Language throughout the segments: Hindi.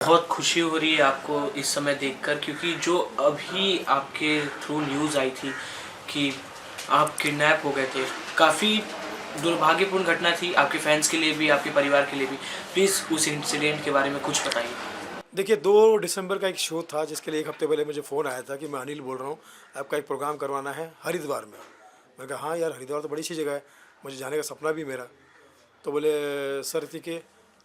बहुत खुशी हो रही है आपको इस समय देखकर, क्योंकि जो अभी आपके थ्रू न्यूज़ आई थी कि आप किडनैप हो गए थे, काफ़ी दुर्भाग्यपूर्ण घटना थी आपके फैंस के लिए भी, आपके परिवार के लिए भी। प्लीज़ उस इंसिडेंट के बारे में कुछ बताइए। देखिए, 2 दिसंबर का एक शो था जिसके लिए 1 हफ़्ते पहले मुझे फ़ोन आया था कि मैं अनिल बोल रहा हूँ, आपका एक प्रोग्राम करवाना है हरिद्वार में। मैंने कहा हाँ यार, हरिद्वार तो बड़ी अच्छी जगह है, मुझे जाने का सपना भी मेरा। तो बोले सर ठीक है,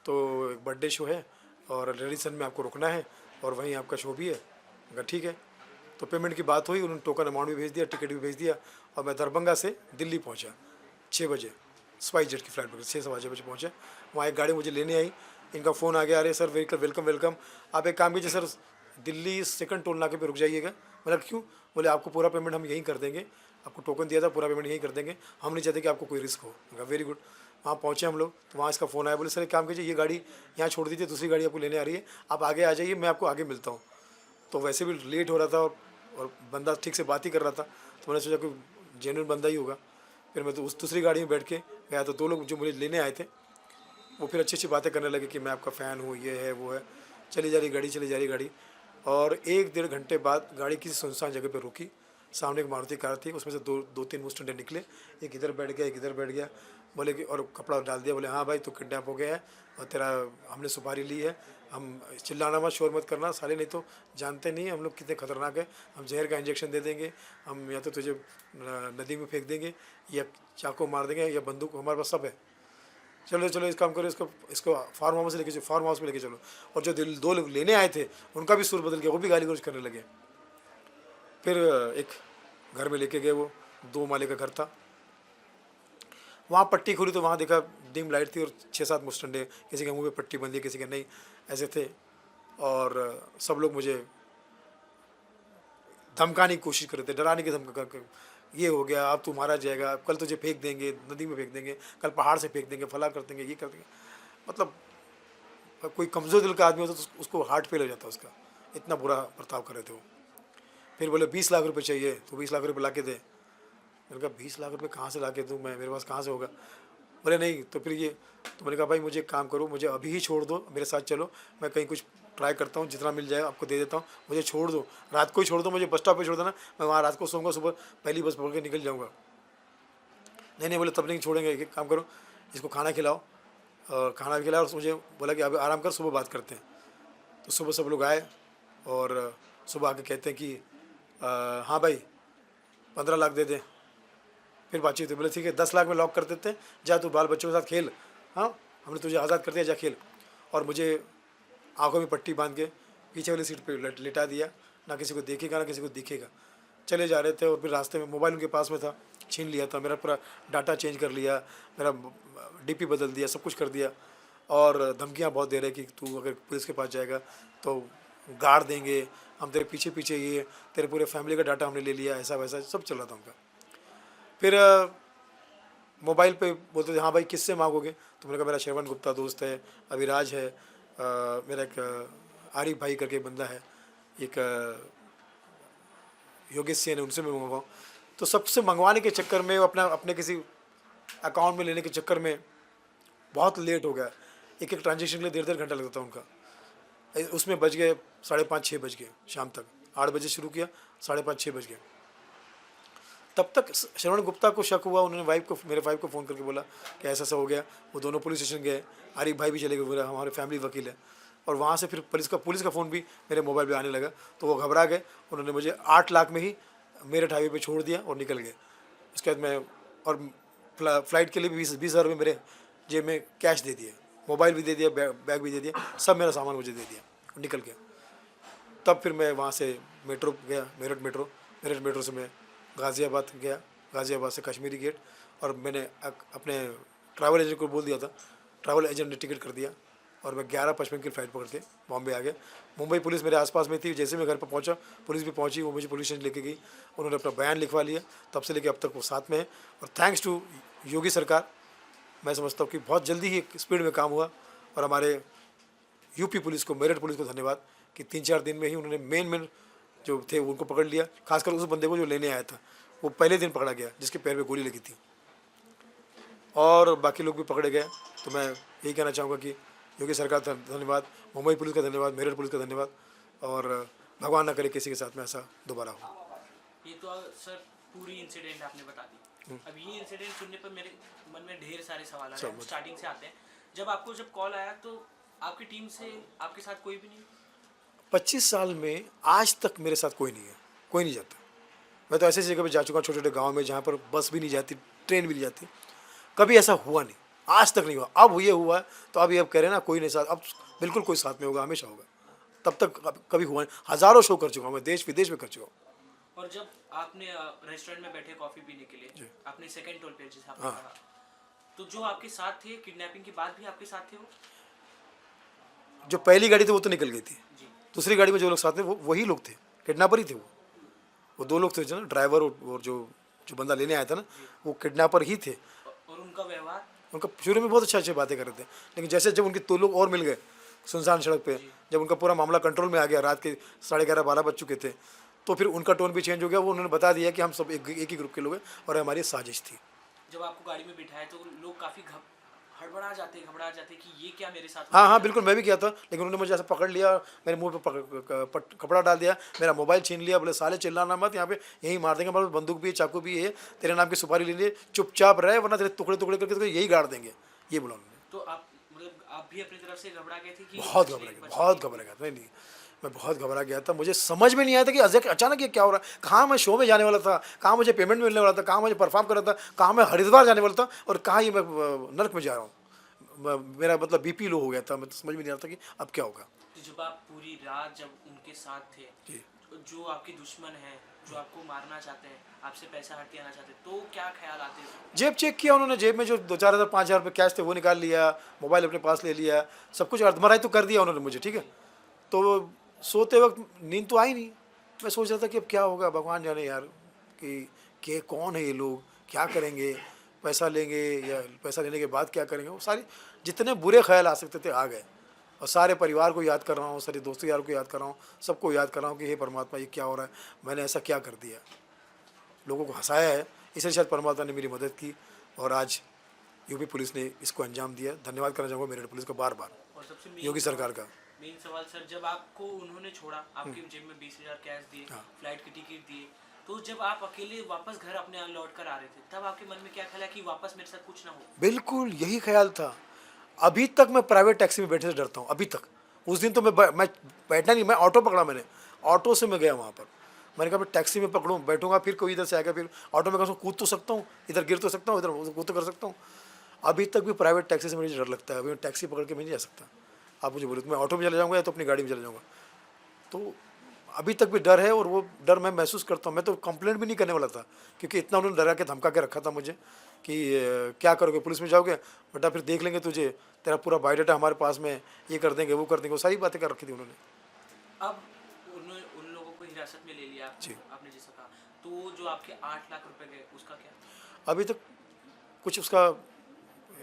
तो एक बर्थडे शो है और रेडिसन में आपको रुकना है और वहीं आपका शो भी है। मैंने कहा ठीक है। तो पेमेंट की बात हुई, उन्होंने टोकन अमाउंट भी भेज दिया, टिकट भी भेज दिया और मैं दरभंगा से दिल्ली पहुँचा 6 बजे। स्पाइस जेट की फ़्लाइट पकड़ी, 6 सवा 6 बजे पहुँचा। वहाँ एक गाड़ी मुझे लेने आई, इनका फ़ोन आ गया, अरे सर वेलकम वेलकम वेलकम, आप एक काम कीजिए सर, दिल्ली सेकंड टोल नाके पे रुक जाइएगा। मैंने कहा क्यों? बोले आपको पूरा पेमेंट हम यहीं कर देंगे, आपको टोकन दिया था, पूरा पेमेंट यहीं कर देंगे, हम नहीं चाहते कि आपको कोई रिस्क हो। मैंने कहा वेरी गुड। वहाँ पहुँचे हम लोग, तो वहाँ इसका फ़ोन आया, बोले सर एक काम कीजिए, ये गाड़ी यहाँ छोड़ दीजिए, दूसरी गाड़ी आपको लेने आ रही है, आप आगे आ जाइए, मैं आपको आगे मिलता हूँ। तो वैसे भी लेट हो रहा था और बंदा ठीक से बात ही कर रहा था, तो मैंने सोचा कि जेन्युइन बंदा ही होगा। फिर मैं तो उस दूसरी गाड़ी में बैठ के गया, तो 2 लोग जो मुझे लेने आए थे वो फिर अच्छी अच्छी बातें करने लगे कि मैं आपका फ़ैन हूँ, ये है वो है। चली जा रही गाड़ी, चली जा रही गाड़ी, और 1 डेढ़ घंटे बाद गाड़ी किसी सुनसान जगह पे रुकी। सामने एक मारुति कार थी, उसमें से दो तीन मुस्टंडे निकले, एक इधर बैठ गया, एक इधर बैठ गया। बोले कि और कपड़ा डाल दिया, बोले हाँ भाई तू किडनैप हो गया है और तेरा हमने सुपारी ली है, हम चिल्लाना मत, शोर मत करना साले, नहीं तो जानते नहीं हम लोग कितने खतरनाक है, हम जहर का इंजेक्शन दे देंगे, हम या तो तुझे नदी में फेंक देंगे या चाकू मार देंगे या बंदूक, हमारे पास सब है। चलो चलो इस काम करो, इसको इसको फार्म हाउस लेके चलो, फार्म हाउस में लेके चलो। और जो 2 लोग लेने आए थे उनका भी सुर बदल गया, वो भी गाली गलौज करने लगे। फिर एक घर में लेके गए, वो 2 माले का घर था। वहाँ पट्टी खुली तो वहाँ देखा डिम लाइट थी और 6-7 मुस्टंडे, किसी के मुंह पे पट्टी बंधी है, किसी के नहीं, ऐसे थे। और सब लोग मुझे धमकाने की कोशिश कर रहे थे, डराने की धमका कर, ये हो गया अब तू मारा जाएगा, कल तुझे फेंक देंगे, नदी में फेंक देंगे, कल पहाड़ से फेंक देंगे, फला कर देंगे, ये कर देंगे। मतलब कोई कमज़ोर दिल का आदमी होता तो उसको हार्ट फेल हो जाता उसका, इतना बुरा बर्ताव कर रहे थे वो। फिर बोले 20 लाख रुपए चाहिए, तो 20 लाख रुपए ला के दे। मैंने कहा 20 लाख रुपए कहाँ से ला के दूँ मैं, मेरे पास कहाँ से होगा? बोले नहीं तो फिर ये, तो मैंने कहा भाई मुझे एक काम करो, मुझे अभी ही छोड़ दो, मेरे साथ चलो, मैं कहीं कुछ ट्राई करता हूँ, जितना मिल जाए आपको दे देता हूँ, मुझे छोड़ दो, रात को ही छोड़ दो, मुझे बस स्टॉप पे छोड़ देना, मैं वहाँ रात को सोऊंगा, सुबह पहली बस पकड़ के निकल जाऊँगा। नहीं नहीं, बोले तब नहीं छोड़ेंगे, एक काम करो, इसको खाना खिलाओ, और खाना भी खिलाया और मुझे बोला कि अब आराम कर, सुबह बात करते हैं। तो सुबह सब लोग आए और सुबह आके कहते हैं कि हाँ भाई 15 लाख दे दे। फिर बातचीत हुई, बोले ठीक है 10 लाख में लॉक कर देते हैं, जा तू बाल बच्चों के साथ खेल, हाँ हमने तुझे आज़ाद कर दिया, जा खेल। और मुझे आंखों में पट्टी बांध के पीछे वाली सीट पे लिटा दिया, ना किसी को देखेगा ना किसी को दिखेगा। चले जा रहे थे और फिर रास्ते में मोबाइल उनके पास में था, छीन लिया था, मेरा पूरा डाटा चेंज कर लिया, मेरा डीपी बदल दिया, सब कुछ कर दिया। और धमकियाँ बहुत दे रहे कि तू अगर पुलिस के पास जाएगा तो गाड़ देंगे, हम तेरे पीछे पीछे, ये तेरे पूरे फैमिली का डाटा हमने ले लिया, ऐसा वैसा सब चल रहा था उनका। फिर मोबाइल पे बोलते थे हाँ भाई किससे मांगोगे, तो मैंने कहा मेरा श्रवण गुप्ता दोस्त है, अभिराज है, मेरा एक आरिफ भाई करके बंदा है, एक योगेश सिंह है, उनसे मैं मंगवाऊँ। तो सबसे मंगवाने के चक्कर में, अपना अपने किसी अकाउंट में लेने के चक्कर में बहुत लेट हो गया। एक एक ट्रांजेक्शन के लिए 1.5-1.5 घंटा लगता था उनका। उसमें बज गए 5:30-6 बज गए शाम तक, 8 बजे शुरू किया, 5:30-6 बज गए। तब तक श्रवण गुप्ता को शक हुआ, उन्होंने वाइफ को, मेरे वाइफ को फ़ोन करके बोला कि ऐसा ऐसा हो गया। वो दोनों पुलिस स्टेशन गए, आरिफ भाई भी चले गए, बोला हमारे फैमिली वकील है। और वहाँ से फिर पुलिस का फ़ोन भी मेरे मोबाइल पे आने लगा, तो वो घबरा गए, उन्होंने मुझे 8 लाख में ही मेरठ हाईवे पे छोड़ दिया और निकल गए। उसके बाद मैं, और फ़्लाइट के लिए भी 20,000 रुपये मेरे जेब में कैश दे दिए, मोबाइल भी दे दिया, बैग भी दे दिया, सब मेरा सामान मुझे दे दिया और निकल गया। तब फिर मैं वहाँ से मेट्रो गया, मेरठ मेट्रो से मैं गाज़ियाबाद गया, गाज़ियाबाद से कश्मीरी गेट। और मैंने अपने ट्रैवल एजेंट को बोल दिया था, ट्रैवल एजेंट ने टिकट कर दिया और मैं 11:55 की फ़्लाइट पकड़ के बॉम्बे आ गया। मुंबई पुलिस मेरे आसपास में थी, जैसे मैं घर पर पहुंचा पुलिस भी पहुंची, वो मुझे पुलिस स्टेशन लेके गई, उन्होंने अपना बयान लिखवा लिया, तब से लेके अब तक वो साथ में है। और थैंक्स टू योगी सरकार, मैं समझता हूँ कि बहुत जल्दी ही स्पीड में काम हुआ। और हमारे यूपी पुलिस को, मेरठ पुलिस को धन्यवाद कि 3-4 दिन में ही उन्होंने मेन जो थे उनको पकड़ लिया, खासकर उस बंदे को जो लेने आया था, वो पहले दिन पकड़ा गया जिसके पैर में गोली लगी थी, और बाकी लोग भी पकड़े गए। तो मैं यही कहना चाहूँगा कि योगी सरकार का धन्यवाद, मुंबई पुलिस का धन्यवाद, मेरठ पुलिस का धन्यवाद, और भगवान ना करे किसी के साथ में ऐसा दोबारा हो। ये तो सर पूरी इंसिडेंट आपने बता दी। अब ये इंसिडेंट सुनने पर मेरे मन में ढेर सारे सवाल आ रहे हैं। स्टार्टिंग से आते हैं, जब कॉल आया तो आपकी टीम से आपके साथ कोई भी नहीं? 25 साल में आज तक मेरे साथ कोई नहीं है, कोई नहीं जाता। मैं तो ऐसी जगह पे जा चुका हूँ, छोटे छोटे गाँव में, जहाँ पर बस भी नहीं जाती, ट्रेन भी नहीं जाती, कभी ऐसा हुआ नहीं, आज तक नहीं हुआ। अब ये हुआ है तो अब ये अब कह रहे हैं ना कोई नहीं साथ, अब बिल्कुल कोई साथ में होगा, हमेशा होगा। तब तक कभी हुआ नहीं। हज़ारों शो कर चुका हूँ मैं, देश विदेश में कर चुका हूँ। और जब आपने रेस्टोरेंट में बैठे कॉफ़ी पीने के लिए, आपने सेकंड टोल पे जैसे आपने कहा, तो जो आपके साथ थे किडनैपिंग के बाद भी आपके साथ थे वो? जो पहली गाड़ी थी वो तो निकल गई थी, जी। दूसरी गाड़ी में जो लोग साथ थे वो वही लोग थे, किडनैपर ही थे वो 2 लोग थे जो ना, ड्राइवर और जो जो बंदा लेने आया था ना, वो किडनैपर ही थे। और उनका व्यवहार? उनका शुरू में बहुत अच्छी बातें कर रहे थे, लेकिन जैसे जब उनके 2 लोग और मिल गए सुनसान सड़क पे, जब उनका पूरा मामला कंट्रोल में आ गया, रात के 11:30-12 बज चुके थे, तो फिर उनका टोन भी चेंज हो गया। वो उन्होंने बता दिया कि हम सब एक ही ग्रुप के लोग हैं और हमारी साजिश थी। जब आपको गाड़ी में बिठाया तो लोग काफ़ी घबरा जाते कि ये क्या मेरे साथ? हाँ हाँ बिल्कुल, मैं भी किया था, लेकिन उन्होंने मुझे ऐसा पकड़ लिया, मेरे मुंह पे कपड़ा डाल दिया, मेरा मोबाइल छीन लिया, बोले साले चिल्लाना मत, यहाँ पे यही मार देंगे, हमारे बंदूक भी है, चाकू भी है, तेरे नाम की सुपारी ले लिए, चुपचाप रहे वरना तेरे टुकड़े टुकड़े करके तो यही गाड़ देंगे, ये बोला उन्होंने। तो आप भी अपनी तरफ से घबरा गए थे कि? बहुत घबरा गया था। नहीं, मैं बहुत घबरा गया था। मुझे समझ में नहीं आया था कि अचानक ये क्या हो रहा है। कहाँ मैं शो में जाने वाला था, कहाँ मुझे पेमेंट मिलने वाला था, कहाँ मुझे परफॉर्म कर रहा था, कहाँ मैं हरिद्वार जाने वाला था, और कहाँ ये मैं नर्क में जा रहा हूँ। मेरा मतलब बीपी लो हो गया था, मैं तो समझ में नहीं आ रहा था कि अब क्या होगा। तो जब आप पूरी रात जब उनके साथ थे, जी, तो जो आपके दुश्मन हैं, जो आपको मारना चाहते हैं, आपसे पैसा हथियाना चाहते हैं, तो क्या ख्याल आते हैं? जेब चेक किया उन्होंने, जेब में जो 2-4 हज़ार 5,000 रुपये कैश थे वो निकाल लिया, मोबाइल अपने पास ले लिया, सब कुछ अर्धमराई तो कर दिया उन्होंने मुझे, ठीक है। तो सोते वक्त नींद तो आई नहीं, मैं सोच रहा था कि अब क्या होगा, भगवान जाने यार कि कौन है ये लोग, क्या करेंगे, पैसा लेंगे या पैसा लेने के बाद क्या करेंगे। वो सारे जितने बुरे ख्याल आ सकते थे आ गए, और सारे परिवार को याद कर रहा हूँ, सारे दोस्तों यारों को याद कर रहा हूँ, सबको याद कर रहा हूँ कि हे परमात्मा ये क्या हो रहा है, मैंने ऐसा क्या कर दिया, लोगों को हंसाया है, इसलिए शायद परमात्मा ने मेरी मदद की और आज यूपी पुलिस ने इसको अंजाम दिया। धन्यवाद करना चाहूँगा मेरठ पुलिस का बार बार, और सबसे योगी सरकार का। मेन सवाल सर, जब आपको उन्होंने छोड़ा, आपकी जेब में 20,000 कैश दिए, फ्लाइट की टिकट दिए, तो जब आप अकेले वापस घर अपने यहाँ लौट कर आ रहे थे, तब आपके मन में क्या ख्याल है कि वापस मेरे साथ कुछ ना हो? बिल्कुल यही ख्याल था। अभी तक मैं प्राइवेट टैक्सी में बैठने से डरता हूँ, अभी तक। उस दिन तो मैं बैठना नहीं, मैं ऑटो पकड़ा, मैंने ऑटो से मैं गया वहाँ पर। मैंने कहा मैं टैक्सी में पकड़ूँ, बैठूंगा, फिर कोई इधर से आएगा, फिर ऑटो में कूद तो सकता हूँ, इधर गिर तो सकता हूँ, इधर कूद तो कर सकता हूँ। अभी तक भी प्राइवेट टैक्सी से मुझे डर लगता है। अभी मैं टैक्सी पकड़ के मैं नहीं जा सकता। आप मुझे बोले तो मैं ऑटो में चला जाऊँगा या तो अपनी गाड़ी में चला जाऊँगा। तो अभी तक भी डर है, और वो डर मैं महसूस करता हूँ। मैं तो कंप्लेंट भी नहीं करने वाला था, क्योंकि इतना उन्होंने डरा के धमका के रखा था मुझे कि क्या करोगे, पुलिस में जाओगे बेटा, फिर देख लेंगे तुझे, तेरा पूरा बायोडाटा हमारे पास में, ये कर देंगे वो कर देंगे, वो सारी बातें कर रखी थी उन्होंने। अब उन लोगों को हिरासत में ले लिया जी। आपने जैसा कहा, तो जो आपके 8 लाख रुपए गए उसका क्या? अभी तक कुछ उसका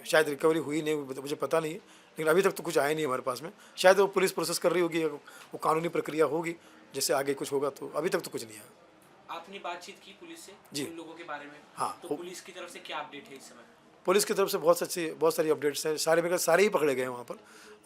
शायद रिकवरी हुई नहीं, मुझे पता नहीं, लेकिन अभी तक तो कुछ आया नहीं हमारे पास में। शायद वो पुलिस प्रोसेस कर रही होगी, वो कानूनी प्रक्रिया होगी, जैसे आगे कुछ होगा, तो अभी तक तो कुछ नहीं आया। आपने बातचीत की पुलिस से जी। उन लोगों के बारे में? हाँ, तो पुलिस की तरफ से क्या अपडेट है इस समय? पुलिस की तरफ से बहुत सारी अपडेट्स हैं, सारे ही पकड़े गए हैं वहाँ पर।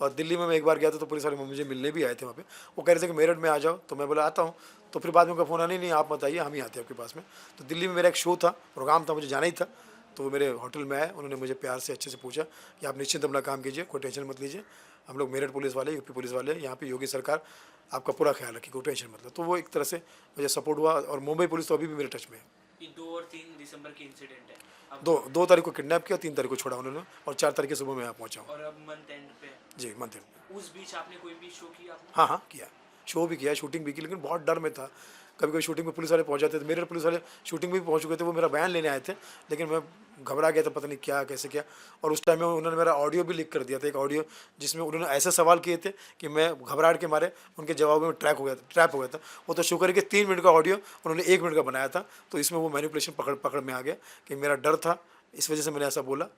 और दिल्ली में मैं एक बार गया था तो पुलिस वाले मुझे मिलने भी आए थे वहाँ पे। वो कह रहे थे कि मेरठ में आ जाओ, तो मैं बोला आता हूँ। तो फिर बाद में उनका फ़ोन आया, नहीं आप मत आइए, हम ही आते हैं आपके पास में। तो दिल्ली में मेरा एक शो था, प्रोग्राम था, मुझे जाना ही था। तो वो मेरे होटल में आए, उन्होंने मुझे प्यार से अच्छे से पूछा कि आप निश्चिंत अपना काम कीजिए, कोई टेंशन मत लीजिए, हम लोग मेरठ पुलिस वाले, यूपी पुलिस वाले, यहाँ पे योगी सरकार आपका पूरा ख्याल रखी, कोई टेंशन मत लो। तो वो एक तरह से मुझे सपोर्ट हुआ। और मुंबई पुलिस तो अभी भी मेरे टच में है। ये 2 और 3 दिसंबर की इंसिडेंट है। अब 2 तारीख को किडनैप किया, 3 तारीख को छोड़ा उन्होंने, और 4 तारीख की सुबह मैं यहाँ पहुँचा हूँ। और अब मंथ एंड पे है। जी, मंदिर में। उस बीच आपने कोई भी शो किया आपने? हाँ हाँ किया, शो भी किया, शूटिंग भी की, लेकिन बहुत डर में था। कभी कभी शूटिंग में पुलिस वाले पहुंच जाते थे, मेरे पुलिस वाले शूटिंग में भी पहुंच चुके थे, वो मेरा बयान लेने आए थे, लेकिन मैं घबरा गया था, पता नहीं क्या कैसे क्या। और उस टाइम में उन्होंने मेरा ऑडियो भी लीक कर दिया था, एक ऑडियो जिसमें उन्होंने ऐसे सवाल किए थे कि मैं घबराहट के मारे उनके जवाबों में ट्रैप हो गया था। वो तो शुक्र है कि 3 मिनट का ऑडियो उन्होंने 1 मिनट का बनाया था, तो इसमें वो मैनिपुलेशन पकड़ में आ गया कि मेरा डर था, इस वजह से मैंने ऐसा बोला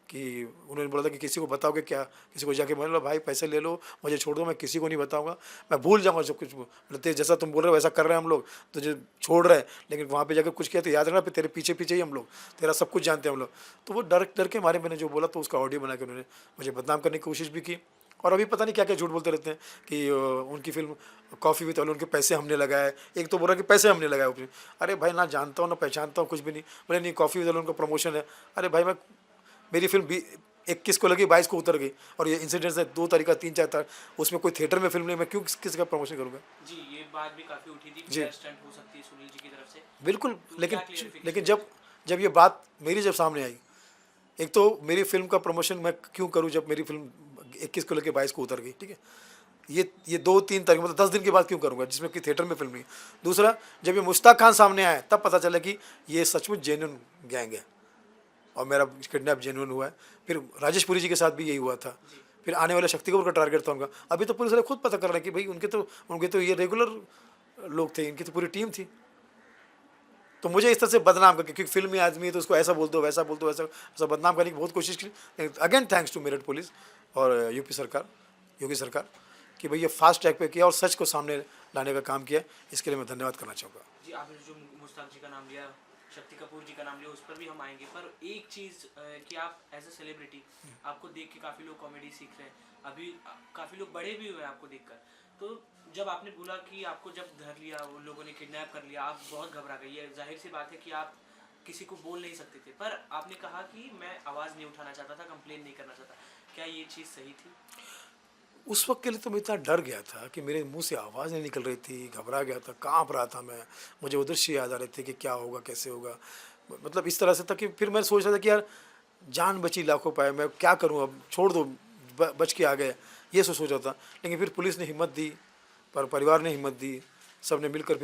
कि उन्होंने बोला था कि किसी को बताओगे क्या, किसी को जाके बोला भाई पैसे ले लो, मुझे छोड़ दो, मैं किसी को नहीं बताऊंगा, मैं भूल जाऊंगा सब कुछ। बोलते जैसा तुम बोल रहे हो वैसा कर रहे हैं हम लोग, तुझे छोड़ रहे हैं, लेकिन वहाँ पे जाकर कुछ किया तो याद रखना, फिर तेरे पीछे पीछे ही हम लोग, तेरा सब कुछ जानते हैं हम लोग। तो वो डर के मारे मैंने जो बोला, तो उसका ऑडियो बना के उन्होंने मुझे बदनाम करने की कोशिश भी की, और अभी पता नहीं क्या क्या झूठ बोलते रहते हैं कि उनकी फिल्म कॉफ़ी विद उनके पैसे हमने लगाए। एक तो बोल रहा कि पैसे हमने लगाए उसमें। अरे भाई ना जानता हूँ ना पहचानता हूँ कुछ भी नहीं। बोले नहीं कॉफ़ी विद उनका प्रमोशन है। अरे भाई मैं मेरी फिल्म 21 को लगी 22 को उतर गई और ये इंसिडेंट्स है 2 तारीख का 3-4 तारीख उसमें कोई थिएटर में फिल्म नहीं मैं क्यों किसी का प्रमोशन करूँगा। जी, ये बात भी काफ़ी उठी थी, जी फेयर स्टंट हो सकती है सुनील जी की तरफ से। बिल्कुल। तो लेकिन क्या क्लियरिफिकेशन लेकिन है? जब जब ये बात मेरी जब सामने आई, एक तो मेरी फिल्म का प्रमोशन मैं क्यों करूं जब मेरी फिल्म 21 को लेकर 22 को उतर गई, ठीक है। ये 2-3 तारीख मतलब 10 दिन के बाद क्यों करूंगा जिसमें कि थिएटर में फिल्म नहीं। दूसरा, जब ये मुश्ताक खान सामने आया तब पता चला कि ये सचमुच जेन्युइन गैंग है और मेरा किडनैप जेन्युइन हुआ है। फिर राजेश पुरी जी के साथ भी यही हुआ था। फिर आने वाले शक्ति कपूर का टारगेट था उनका। अभी तो पुलिस वाले खुद पता कर रहे हैं कि भाई उनके तो ये रेगुलर लोग थे, इनकी तो पूरी टीम थी। तो मुझे इस तरह से बदनाम करके, क्योंकि फिल्मी आदमी है तो उसको ऐसा बोल दो वैसा बोल दो वैसा ऐसा बदनाम करने की बहुत कोशिश की। Again thanks to Meerut police और यूपी सरकार, योगी सरकार, कि भाई ये फास्ट ट्रैक पे किया और सच को सामने लाने का काम किया। इसके लिए मैं धन्यवाद करना चाहूँगा। जी, आपने जो मुश्ताक जी का नाम लिया, शक्ति कपूर जी का नाम लिया, उस पर भी हम आएंगे। पर एक चीज़ कि आप एज अ सेलिब्रिटी, आपको देख के काफ़ी लोग कॉमेडी सीख रहे हैं। अभी काफ़ी लोग बड़े भी हुए हैं आपको देखकर। तो जब आपने बोला कि आपको जब धर लिया, उन लोगों ने किडनैप कर लिया, आप बहुत घबरा गई। ये जाहिर सी बात है कि आप किसी को बोल नहीं सकते थे, पर आपने कहा कि मैं आवाज़ नहीं उठाना चाहता था, कंप्लेन नहीं करना चाहता। क्या ये चीज़ सही थी? उस वक्त के लिए तो मैं इतना डर गया था कि मेरे मुंह से आवाज़ नहीं निकल रही थी, घबरा गया था, कांप रहा था मैं। मुझे वो दृश्य याद आ रहे थे कि क्या होगा कैसे होगा। मतलब इस तरह से था कि फिर मैं सोच रहा था कि यार जान बची लाखों पाए, मैं क्या करूं, अब छोड़ दो, बच के आ गए, ये सोच रहा था। लेकिन फिर पुलिस ने हिम्मत दी, पर परिवार ने हिम्मत दी, सब ने मिलकर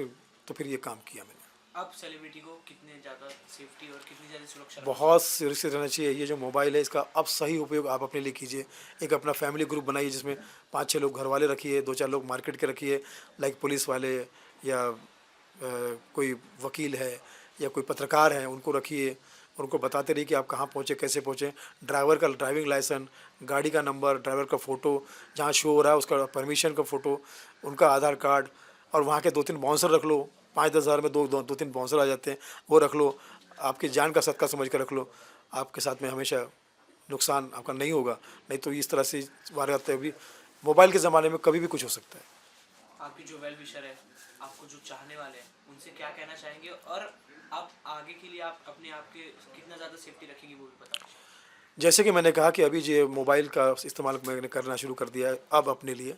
फिर ये काम किया मैंने। अब सेलिब्रिटी को कितने ज़्यादा सेफ्टी और कितनी ज़्यादा सुरक्षा बहुत सुरक्षित रहना चाहिए। ये जो मोबाइल है इसका अब सही उपयोग आप अपने लिए कीजिए। एक अपना फैमिली ग्रुप बनाइए जिसमें 5-6 लोग घर वाले रखिए, 2-4 लोग मार्केट के रखिए, लाइक पुलिस वाले या कोई वकील है या कोई पत्रकार है, उनको रखिए और उनको बताते रहिए कि आप कहाँ पहुँचे, कैसे पहुँचे। ड्राइवर का ड्राइविंग लाइसेंस, गाड़ी का नंबर, ड्राइवर का फ़ोटो, जहाँ शो हो रहा है उसका परमिशन का फ़ोटो, उनका आधार कार्ड, और वहाँ के 2-3 बाउंसर रख लो। 5-10 हज़ार में 2-3 बाउंसर आ जाते हैं, वो रख लो। आपकी जान का सदका समझ कर रख लो। आपके साथ में हमेशा नुकसान आपका नहीं होगा। नहीं तो इस तरह से वारदातें अभी मोबाइल के ज़माने में कभी भी कुछ हो सकता है। आपकी जो वेल विशर है, आपको जो चाहने वाले हैं, उनसे क्या कहना चाहेंगे? और आप आगे के लिए आप अपने आप के कितना ज़्यादा सेफ्टी रखेंगे वो भी बता दीजिए। जैसे कि मैंने कहा कि अभी जो मोबाइल का इस्तेमाल मैंने करना शुरू कर दिया है, अब अपने लिए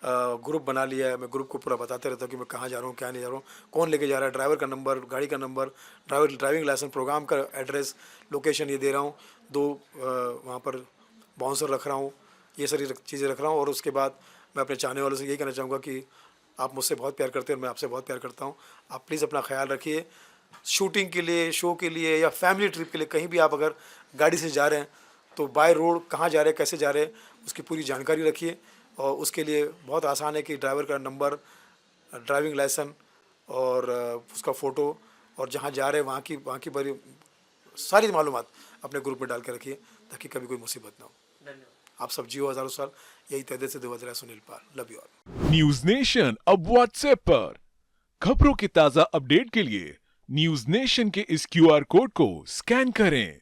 ग्रुप बना लिया है। मैं ग्रुप को पूरा बताते रहता हूँ कि मैं कहाँ जा रहा हूँ, क्या नहीं जा रहा हूँ, कौन लेके जा रहा है, ड्राइवर का नंबर, गाड़ी का नंबर, ड्राइविंग लाइसेंस, प्रोग्राम का एड्रेस, लोकेशन ये दे रहा हूँ। 2 वहाँ पर बाउंसर रख रहा हूँ, ये सारी चीज़ें रख रहा हूँ। और उसके बाद मैं अपने चाहने वालों से यही कहना चाहूँगा कि आप मुझसे बहुत प्यार करते हैं और मैं आपसे बहुत प्यार करता हूँ। आप प्लीज़ अपना ख्याल रखिए। शूटिंग के लिए, शो के लिए या फैमिली ट्रिप के लिए कहीं भी आप अगर गाड़ी से जा रहे हैं तो बाय रोड कहाँ जा रहे हैं, कैसे जा रहे हैं, उसकी पूरी जानकारी रखिए। और उसके लिए बहुत आसान है कि ड्राइवर का नंबर, ड्राइविंग लाइसेंस और उसका फ़ोटो और जहाँ जा रहे हैं वहाँ की बड़ी सारी मालूमात अपने ग्रुप में डाल के रखिए ताकि कभी कोई मुसीबत ना हो। धन्यवाद। आप सब जियो हज़ारों साल। यही तहदे से दुआ Sunil Pal. Love you all. News Nation अब व्हाट्सएप पर खबरों की ताजा अपडेट के लिए न्यूज नेशन के इस क्यूआर कोड को स्कैन करें